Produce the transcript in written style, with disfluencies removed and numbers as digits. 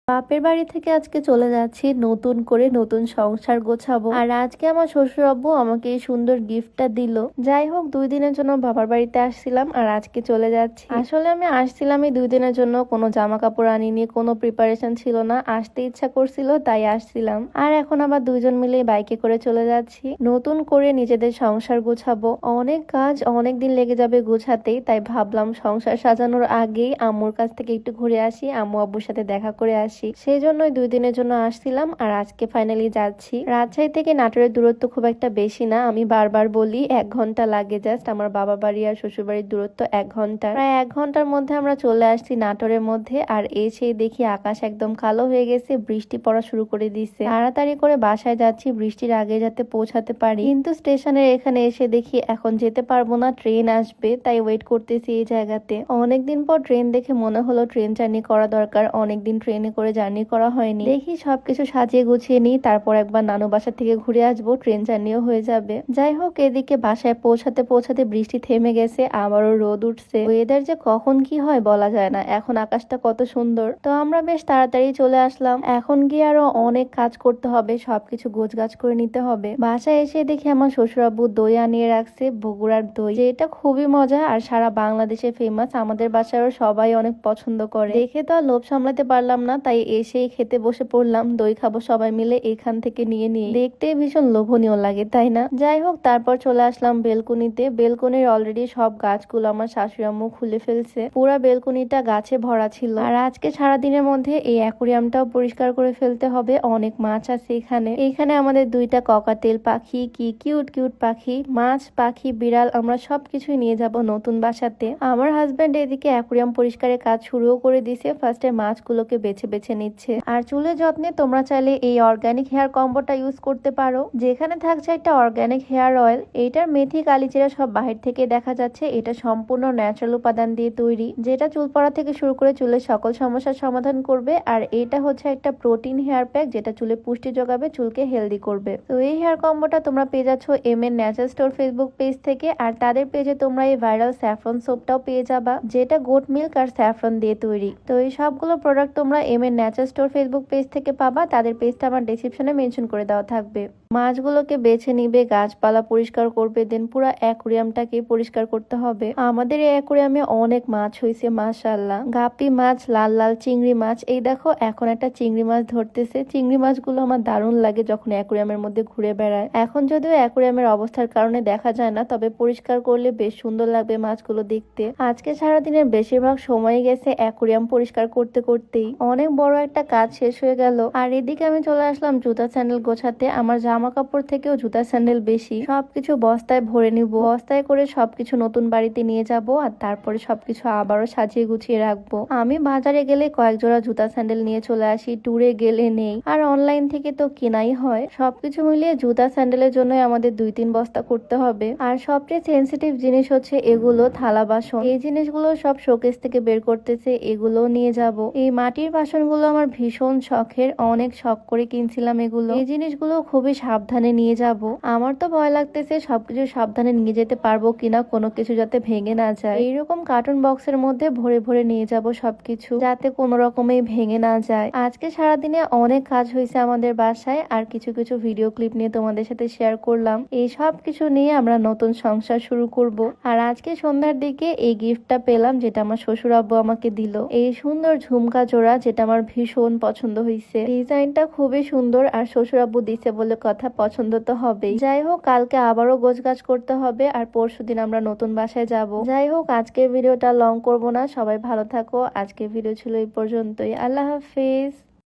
বাপের বাড়ি থেকে আজকে চলে যাচ্ছি, নতুন করে নতুন সংসার গোছাবো। আর আজকে আমার শ্বশুর আব্বু আমাকে এই সুন্দর গিফটটা দিল। যাই হোক, 2 দিনের জন্য বাবার বাড়িতে আসছিলাম আর আজকে চলে যাচ্ছি। আসলে আমি আসছিলাম এই 2 দিনের জন্য, কোনো জামা কাপড় আনিনি, কোনো প্রিপারেশন ছিল না, আসতে ইচ্ছা করছিল তাই আসছিলাম। আর এখন আবার 2জন মিলে বাইকে করে চলে যাচ্ছি, নতুন করে নিজেদের সংসার গোছাবো। অনেক কাজ, অনেক দিন লেগে যাবে গোছাতেই, তাই ভাবলাম সংসার সাজানোর আগেই আম্মুর কাছ থেকে একটু ঘুরে আসি, আম্মু আব্বুর সাথে দেখা করে আসি। সেই জন্যই 2 দিনের জন্য আসছিলাম আর আজকে ফাইনালি যাচ্ছি। রাজশাহী থেকে নাটোরের দূরত্ব খুব একটা বেশি না, আমি বারবার বলি 1 ঘন্টা লাগে জাস্ট। আমার বাবা বাড়ি আর শ্বশুর বাড়ির দূরত্ব 1 ঘন্টা। প্রায় 1 ঘন্টার মধ্যে আমরা চলে আসছি নাটোরের মধ্যে। আর এসে দেখি আকাশ একদম কালো হয়ে গেছে, বৃষ্টি পড়া শুরু করে দিচ্ছে। তাড়াতাড়ি করে বাসায় যাচ্ছি বৃষ্টির আগে যাতে পৌঁছাতে পারি, কিন্তু স্টেশনের এখানে এসে দেখি এখন যেতে পারবো না, ট্রেন আসবে, তাই ওয়েট করতেছি এই জায়গাতে। অনেকদিন পর ট্রেন দেখে মনে হলো ট্রেন জার্নি করা দরকার, অনেকদিন ট্রেনে করে জার্নি করা হয়নি। দেখি সবকিছু সাজিয়ে গুছিয়ে নিই, তারপর একবার নানু বাসা থেকে ঘুরে আসবো, ট্রেন জার্নিও হয়ে যাবে। যাই হোক, এদিকে বাসায় পৌঁছাতে পৌঁছাতে বৃষ্টি থেমে গেছে, আবারও রোদ উঠছে। ওয়েদার যে কখন কি হয় বলা যায় না। এখন আকাশটা কত সুন্দর, তো আমরা বেশ তাড়াতাড়ি চলে আসলাম। এখন গিয়ে আরো অনেক কাজ করতে হবে, সবকিছু গোছগাছ করে নিতে হবে। বাসায় এসে দেখি আমার শ্বশুর আব্বু দই আনিয়ে রাখছে, বগুড়ার দই, যেটা খুবই মজা আর সারা বাংলাদেশে ফেমাস। আমাদের বাসায়ও সবাই অনেক পছন্দ করে। দেখে তো আর লোভ সামলাতে পারলাম না, তাই এসেই খেতে বসে পড়লাম। দই খাবো সবাই মিলে, এখান থেকে নিয়ে নিয়ে। দেখতে ভীষণ লোভনীয় লাগে, তাই না? যাই হোক, তারপর চলে আসলাম বেলকুনিতে। বেলকুনির অলরেডি সব গাছগুলো আমার শাশুড়ি আম্মু খুলে ফেলছে, পুরা বেলকুনিটা গাছে ভরা ছিল। আর আজকে সারাদিনের মধ্যে এই অ্যাকুরিয়ামটাও পরিষ্কার করে ফেলতে হবে, অনেক মাছ আছে এখানে। এখানে আমাদের 2টা ককাটেল পাখি, কি কিউট কিউট পাখি, মাছ, পাখি, বিড়াল, আমরা সবকিছুই নিয়ে যাব নতুন বাসাতে। আমার হাজবেন্ড এদিকে অ্যাকুরিয়াম পরিষ্কারের কাজ শুরুও করে দিছে, ফার্স্টে মাছগুলোকে বেছে বেছে নিচ্ছে। আর চুলের যত্নে তোমরা চাইলে এই অর্গানিক হেয়ার কম্বোটা ইউজ করতে পারো, যেখানে থাকছে একটা অর্গানিক হেয়ার অয়েল। এইটার মেথি, কালিজিরা সব বাহির থেকে দেখা যাচ্ছে। এটা সম্পূর্ণ ন্যাচারাল উপাদান দিয়ে তৈরি, যেটা চুল পড়া থেকে শুরু করে চুলের সকল সমস্যার সমাধান করবে। আর এটা হচ্ছে একটা প্রোটিন হেয়ার প্যাক, যেটা চুলে পুষ্টি যোগাবে, চুলকে হেলদি করবে। তো এই হেয়ার কম্বোটা তোমরা পেয়ে যাচ্ছ এম এর ন্যাচারাল স্টোর ফেসবুক পেজ থেকে। আর তাদের পেজে তোমরা এই ভাইরাল স্যাফরন সোপটাও পেয়ে যাবা, যেটা গোট মিল্ক আর স্যাফরন দিয়ে তৈরি। তো এই সবগুলো প্রোডাক্ট তোমরা এম এর ন্যাচারাল স্টোর ফেসবুক পেজ থেকে পাবা, তাদের পেজটা আমার ডেসক্রিপশনে মেনশন করে দেওয়া থাকবে। মাছগুলোকে বেছে নিবে, গাছপালা পরিষ্কার করবে, দেন পুরো অ্যাকুরিয়ামটাকে পরিষ্কার করতে হবে। আমাদের এই অ্যাকুরিয়ামে অনেক মাছ হয়েছে মাশাআল্লাহ, গাপি মাছ, লাল লাল চিংড়ি মাছ। এই দেখো এখন একটা চিংড়ি মাছ ধরতেছে। চিংড়ি মাছগুলো আমার দারুণ লাগে যখন অ্যাকুরিয়ামের মধ্যে ঘুরে বেড়ায়। এখন যদিও অ্যাকুরিয়ামের অবস্থার কারণে দেখা যায় না, তবে পরিষ্কার করলে বেশ সুন্দর লাগবে মাছগুলো দেখতে। আজকে সারাদিনের বেশিরভাগ সময় গেছে অ্যাকুরিয়াম পরিষ্কার করতে করতেই। অনেক বড় একটা কাজ শেষ হয়ে গেল। আর এদিকে আমি চলে আসলাম জুতা স্যান্ডেল গোছাতে। আমার জামা কাপড় থেকেও জুতা স্যান্ডেল বেশি, সবকিছু বস্তায় ভরে নিব। বস্তায় করে সবকিছু নতুন বাড়িতে নিয়ে যাব, আর তারপরে সবকিছু আবারও সাজিয়ে গুছিয়ে রাখবো। আমি বাজারে গেলে কয়েক জোড়া জুতা স্যান্ডেল নিয়ে চলে আসি, ট্যুরে গেলে নেই, আর অনলাইন থেকে তো কেনাই হয়। সবকিছু মিলিয়ে জুতা স্যান্ডেলের জন্য আমাদের 2-3 বস্তা করতে হবে। আর সবচেয়ে সেন্সিটিভ জিনিস হচ্ছে এগুলো, থালা বাসন। এই জিনিসগুলো সব শোকেস থেকে বের করতেছে, এগুলো নিয়ে যাব। এই মাটির বাসনগুলো আমার ভীষণ শখের, অনেক শখ করে কিনছিলাম এগুলো। এই জিনিসগুলো খুবই সাবধানে নিয়ে যাব। আমার তো ভয় লাগতেছে সবকিছু সাবধানে নিয়ে যেতে পারবো কিনা, কোনো কিছু যাতে ভেঙে না যায়। এইরকম কার্টুন বক্সের মধ্যে ভরে ভরে নিয়ে যাব সবকিছু, যাতে কোনো রকমেই ভেঙে না যায়। আজকে সারাদিনে অনেক কাজ হয়েছে আমাদের বাসায়, আর কিছু কিছু ভিডিও ক্লিপ নিয়ে তোমাদের সাথে শেয়ার করলাম। এই সব কিছু নিয়ে আমরা নতুন সংসার শুরু করব। আর আজকে সন্ধ্যার দিকে এই গিফটটা পেলাম, যেটা আমার শ্বশুর আব্বু আমাকে দিল। এই সুন্দর ঝুমকা জোড়া, যেটা আমার ভীষণ পছন্দ হয়েছে। ডিজাইনটা খুবই সুন্দর, আর শ্বশুর আব্বু দিছে বলে কথা, পছন্দ তো হবেই। যাই হোক, কালকে আবারও গোছগাছ করতে হবে, আর পরশুদিন আমরা নতুন বাসায় যাব। যাই হোক, আজকের ভিডিওটা লং করব না, সবাই ভালো থাকো। আজকের ভিডিও ছিল এই পর্যন্তই। আল্লাহ হাফিজ।